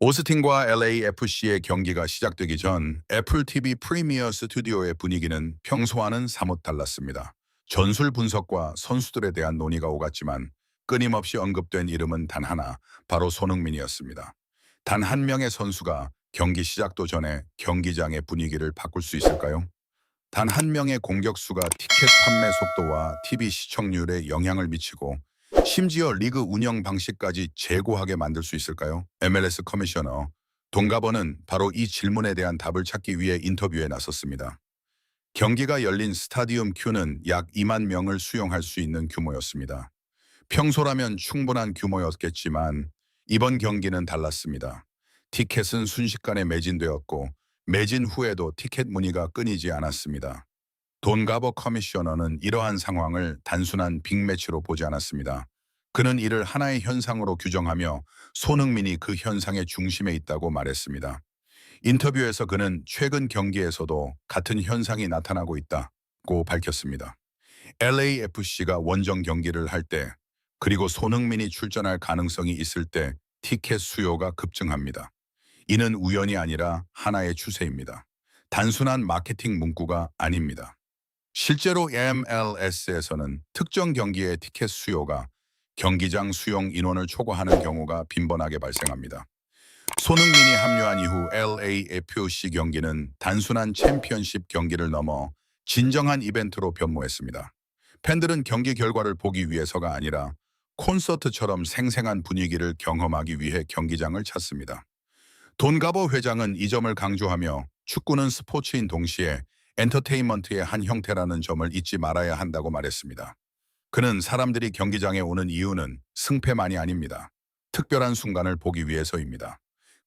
오스틴과 LAFC의 경기가 시작되기 전 애플 TV 프리미어 스튜디오의 분위기는 평소와는 사뭇 달랐습니다. 전술 분석과 선수들에 대한 논의가 오갔지만 끊임없이 언급된 이름은 단 하나, 바로 손흥민이었습니다. 단 한 명의 선수가 경기 시작도 전에 경기장의 분위기를 바꿀 수 있을까요? 단 한 명의 공격수가 티켓 판매 속도와 TV 시청률에 영향을 미치고 심지어 리그 운영 방식까지 재고하게 만들 수 있을까요? MLS 커미셔너 돈가버는 바로 이 질문에 대한 답을 찾기 위해 인터뷰에 나섰습니다. 경기가 열린 스타디움 큐는 약 2만 명을 수용할 수 있는 규모였습니다. 평소라면 충분한 규모였겠지만 이번 경기는 달랐습니다. 티켓은 순식간에 매진되었고 매진 후에도 티켓 문의가 끊이지 않았습니다. 돈가버 커미셔너는 이러한 상황을 단순한 빅매치로 보지 않았습니다. 그는 이를 하나의 현상으로 규정하며 손흥민이 그 현상의 중심에 있다고 말했습니다. 인터뷰에서 그는 최근 경기에서도 같은 현상이 나타나고 있다고 밝혔습니다. LAFC가 원정 경기를 할 때, 그리고 손흥민이 출전할 가능성이 있을 때 티켓 수요가 급증합니다. 이는 우연이 아니라 하나의 추세입니다. 단순한 마케팅 문구가 아닙니다. 실제로 MLS에서는 특정 경기의 티켓 수요가 경기장 수용 인원을 초과하는 경우가 빈번하게 발생합니다. 손흥민이 합류한 이후 LAFC 경기는 단순한 챔피언십 경기를 넘어 진정한 이벤트로 변모했습니다. 팬들은 경기 결과를 보기 위해서가 아니라 콘서트처럼 생생한 분위기를 경험하기 위해 경기장을 찾습니다. 돈가버 회장은 이 점을 강조하며 축구는 스포츠인 동시에 엔터테인먼트의 한 형태라는 점을 잊지 말아야 한다고 말했습니다. 그는 사람들이 경기장에 오는 이유는 승패만이 아닙니다. 특별한 순간을 보기 위해서입니다.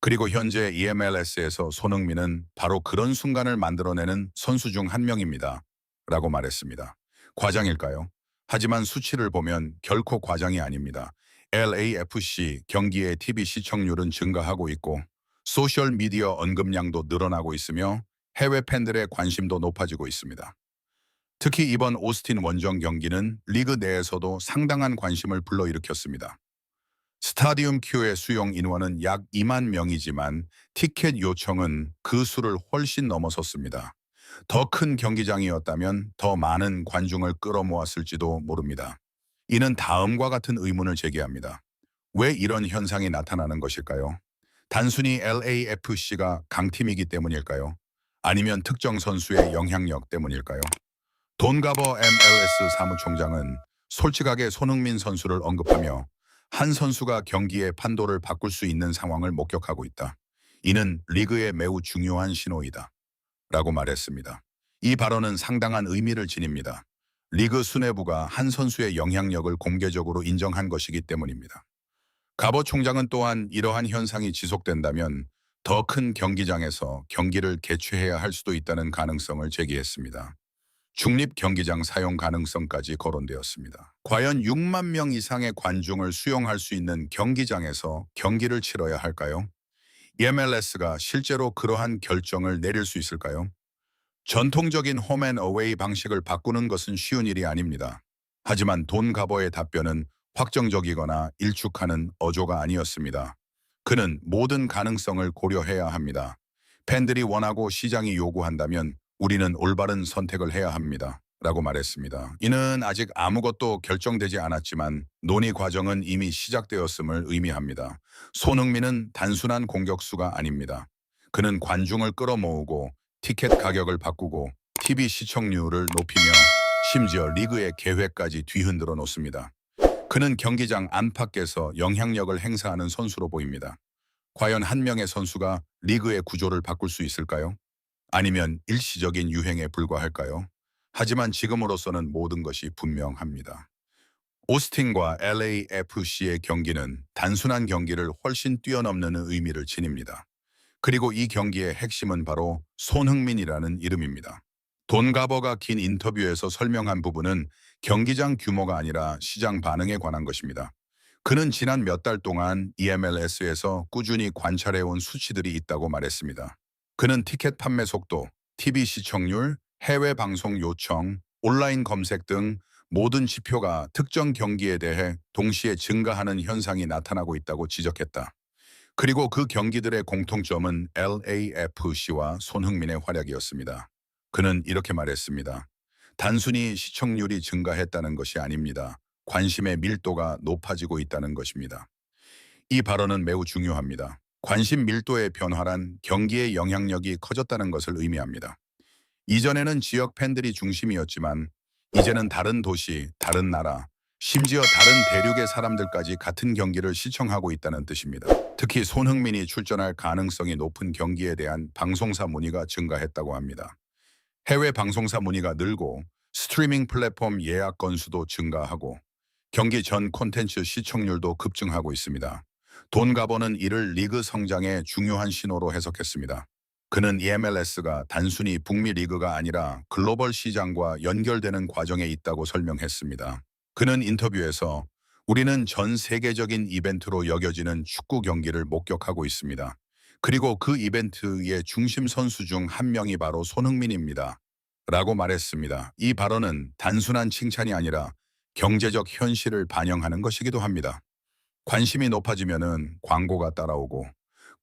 그리고 현재 EMLS에서 손흥민은 바로 그런 순간을 만들어내는 선수 중 한 명입니다. 라고 말했습니다. 과장일까요? 하지만 수치를 보면 결코 과장이 아닙니다. LAFC 경기의 TV 시청률은 증가하고 있고 소셜미디어 언급량도 늘어나고 있으며 해외 팬들의 관심도 높아지고 있습니다. 특히 이번 오스틴 원정 경기는 리그 내에서도 상당한 관심을 불러일으켰습니다. 스타디움 큐의 수용 인원은 약 2만 명이지만 티켓 요청은 그 수를 훨씬 넘어섰습니다. 더 큰 경기장이었다면 더 많은 관중을 끌어모았을지도 모릅니다. 이는 다음과 같은 의문을 제기합니다. 왜 이런 현상이 나타나는 것일까요? 단순히 LAFC가 강팀이기 때문일까요? 아니면 특정 선수의 영향력 때문일까요? 돈가버 MLS 사무총장은 솔직하게 손흥민 선수를 언급하며 한 선수가 경기의 판도를 바꿀 수 있는 상황을 목격하고 있다. 이는 리그에 매우 중요한 신호이다. 라고 말했습니다. 이 발언은 상당한 의미를 지닙니다. 리그 수뇌부가 한 선수의 영향력을 공개적으로 인정한 것이기 때문입니다. 가버 총장은 또한 이러한 현상이 지속된다면 더 큰 경기장에서 경기를 개최해야 할 수도 있다는 가능성을 제기했습니다. 중립 경기장 사용 가능성까지 거론되었습니다. 과연 6만 명 이상의 관중을 수용할 수 있는 경기장에서 경기를 치러야 할까요? MLS가 실제로 그러한 결정을 내릴 수 있을까요? 전통적인 홈앤어웨이 방식을 바꾸는 것은 쉬운 일이 아닙니다. 하지만 돈 가버의 답변은 확정적이거나 일축하는 어조가 아니었습니다. 그는 모든 가능성을 고려해야 합니다. 팬들이 원하고 시장이 요구한다면 우리는 올바른 선택을 해야 합니다. 라고 말했습니다. 이는 아직 아무것도 결정되지 않았지만 논의 과정은 이미 시작되었음을 의미합니다. 손흥민은 단순한 공격수가 아닙니다. 그는 관중을 끌어모으고 티켓 가격을 바꾸고 TV 시청률을 높이며 심지어 리그의 계획까지 뒤흔들어 놓습니다. 그는 경기장 안팎에서 영향력을 행사하는 선수로 보입니다. 과연 한 명의 선수가 리그의 구조를 바꿀 수 있을까요? 아니면 일시적인 유행에 불과할까요? 하지만 지금으로서는 모든 것이 분명합니다. 오스틴과 LAFC의 경기는 단순한 경기를 훨씬 뛰어넘는 의미를 지닙니다. 그리고 이 경기의 핵심은 바로 손흥민이라는 이름입니다. 돈가버가 긴 인터뷰에서 설명한 부분은 경기장 규모가 아니라 시장 반응에 관한 것입니다. 그는 지난 몇 달 동안 EMLS에서 꾸준히 관찰해온 수치들이 있다고 말했습니다. 그는 티켓 판매 속도, TV 시청률, 해외 방송 요청, 온라인 검색 등 모든 지표가 특정 경기에 대해 동시에 증가하는 현상이 나타나고 있다고 지적했다. 그리고 그 경기들의 공통점은 LAFC와 손흥민의 활약이었습니다. 그는 이렇게 말했습니다. 단순히 시청률이 증가했다는 것이 아닙니다. 관심의 밀도가 높아지고 있다는 것입니다. 이 발언은 매우 중요합니다. 관심 밀도의 변화란 경기의 영향력이 커졌다는 것을 의미합니다. 이전에는 지역 팬들이 중심이었지만 이제는 다른 도시, 다른 나라, 심지어 다른 대륙의 사람들까지 같은 경기를 시청하고 있다는 뜻입니다. 특히 손흥민이 출전할 가능성이 높은 경기에 대한 방송사 문의가 증가했다고 합니다. 해외 방송사 문의가 늘고 스트리밍 플랫폼 예약 건수도 증가하고 경기 전 콘텐츠 시청률도 급증하고 있습니다. 돈 가버는 이를 리그 성장의 중요한 신호로 해석했습니다. 그는 EMLS가 단순히 북미 리그가 아니라 글로벌 시장과 연결되는 과정에 있다고 설명했습니다. 그는 인터뷰에서 우리는 전 세계적인 이벤트로 여겨지는 축구 경기를 목격하고 있습니다. 그리고 그 이벤트의 중심 선수 중 한 명이 바로 손흥민입니다. 라고 말했습니다. 이 발언은 단순한 칭찬이 아니라 경제적 현실을 반영하는 것이기도 합니다. 관심이 높아지면은 광고가 따라오고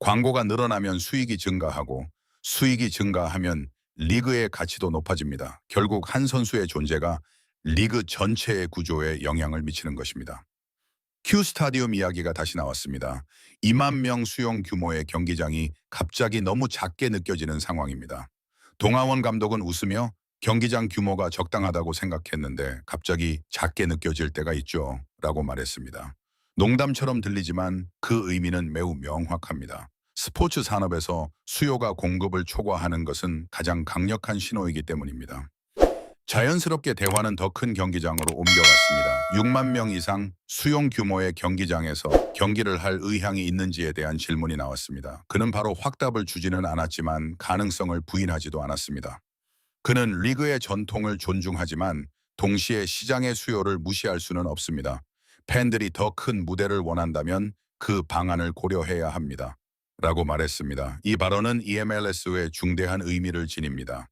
광고가 늘어나면 수익이 증가하고 수익이 증가하면 리그의 가치도 높아집니다. 결국 한 선수의 존재가 리그 전체의 구조에 영향을 미치는 것입니다. 큐 스타디움 이야기가 다시 나왔습니다. 2만 명 수용 규모의 경기장이 갑자기 너무 작게 느껴지는 상황입니다. 동아원 감독은 웃으며 경기장 규모가 적당하다고 생각했는데 갑자기 작게 느껴질 때가 있죠. 라고 말했습니다. 농담처럼 들리지만 그 의미는 매우 명확합니다. 스포츠 산업에서 수요가 공급을 초과하는 것은 가장 강력한 신호이기 때문입니다. 자연스럽게 대화는 더 큰 경기장으로 옮겨갔습니다. 6만 명 이상 수용 규모의 경기장에서 경기를 할 의향이 있는지에 대한 질문이 나왔습니다. 그는 바로 확답을 주지는 않았지만 가능성을 부인하지도 않았습니다. 그는 리그의 전통을 존중하지만 동시에 시장의 수요를 무시할 수는 없습니다. 팬들이 더 큰 무대를 원한다면 그 방안을 고려해야 합니다. 라고 말했습니다. 이 발언은 EMLS의 중대한 의미를 지닙니다.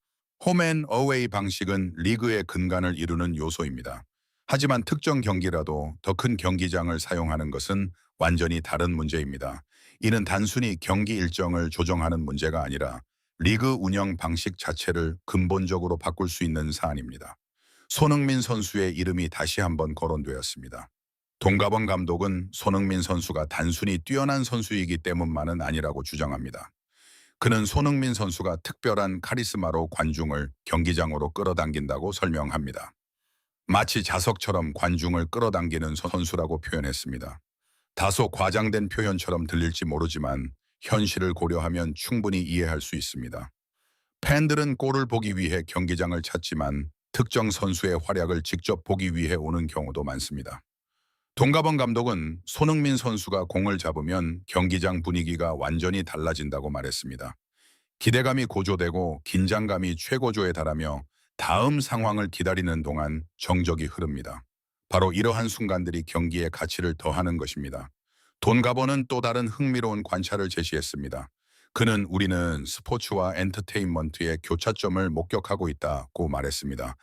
홈앤 어웨이 방식은 리그의 근간을 이루는 요소입니다. 하지만 특정 경기라도 더 큰 경기장을 사용하는 것은 완전히 다른 문제입니다. 이는 단순히 경기 일정을 조정하는 문제가 아니라 리그 운영 방식 자체를 근본적으로 바꿀 수 있는 사안입니다. 손흥민 선수의 이름이 다시 한번 거론되었습니다. 동가번 감독은 손흥민 선수가 단순히 뛰어난 선수이기 때문만은 아니라고 주장합니다. 그는 손흥민 선수가 특별한 카리스마로 관중을 경기장으로 끌어당긴다고 설명합니다. 마치 자석처럼 관중을 끌어당기는 선수라고 표현했습니다. 다소 과장된 표현처럼 들릴지 모르지만 현실을 고려하면 충분히 이해할 수 있습니다. 팬들은 골을 보기 위해 경기장을 찾지만 특정 선수의 활약을 직접 보기 위해 오는 경우도 많습니다. 동가번 감독은 손흥민 선수가 공을 잡으면 경기장 분위기가 완전히 달라진다고 말했습니다. 기대감이 고조되고 긴장감이 최고조에 달하며 다음 상황을 기다리는 동안 정적이 흐릅니다. 바로 이러한 순간들이 경기의 가치를 더하는 것입니다. 돈가버는 또 다른 흥미로운 관찰을 제시했습니다. 그는 우리는 스포츠와 엔터테인먼트의 교차점을 목격하고 있다고 말했습니다.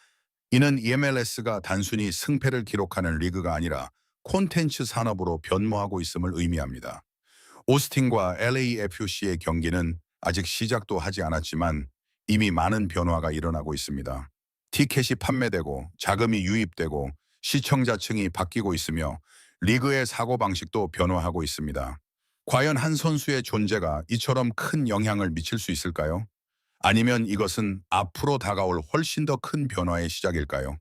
이는 EMLS가 단순히 승패를 기록하는 리그가 아니라 콘텐츠 산업으로 변모하고 있음을 의미합니다. 오스틴과 LAFC의 경기는 아직 시작도 하지 않았지만 이미 많은 변화가 일어나고 있습니다. 티켓이 판매되고 자금이 유입되고 시청자층이 바뀌고 있으며 리그의 사고방식도 변화하고 있습니다. 과연 한 선수의 존재가 이처럼 큰 영향을 미칠 수 있을까요? 아니면 이것은 앞으로 다가올 훨씬 더 큰 변화의 시작일까요?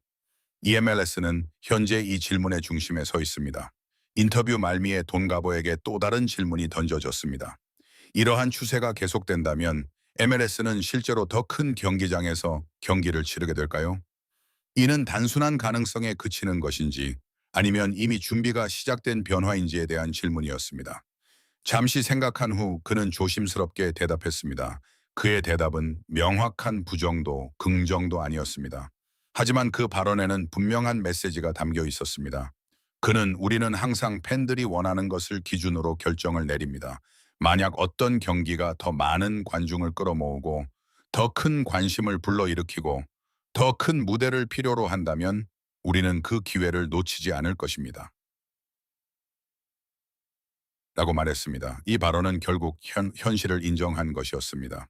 EMLS는 현재 이 질문의 중심에 서 있습니다. 인터뷰 말미에 돈가버에게 또 다른 질문이 던져졌습니다. 이러한 추세가 계속된다면 MLS는 실제로 더 큰 경기장에서 경기를 치르게 될까요? 이는 단순한 가능성에 그치는 것인지 아니면 이미 준비가 시작된 변화인지에 대한 질문이었습니다. 잠시 생각한 후 그는 조심스럽게 대답했습니다. 그의 대답은 명확한 부정도 긍정도 아니었습니다. 하지만 그 발언에는 분명한 메시지가 담겨 있었습니다. 그는 우리는 항상 팬들이 원하는 것을 기준으로 결정을 내립니다. 만약 어떤 경기가 더 많은 관중을 끌어모으고 더 큰 관심을 불러일으키고 더 큰 무대를 필요로 한다면 우리는 그 기회를 놓치지 않을 것입니다. 라고 말했습니다. 이 발언은 결국 현실을 인정한 것이었습니다.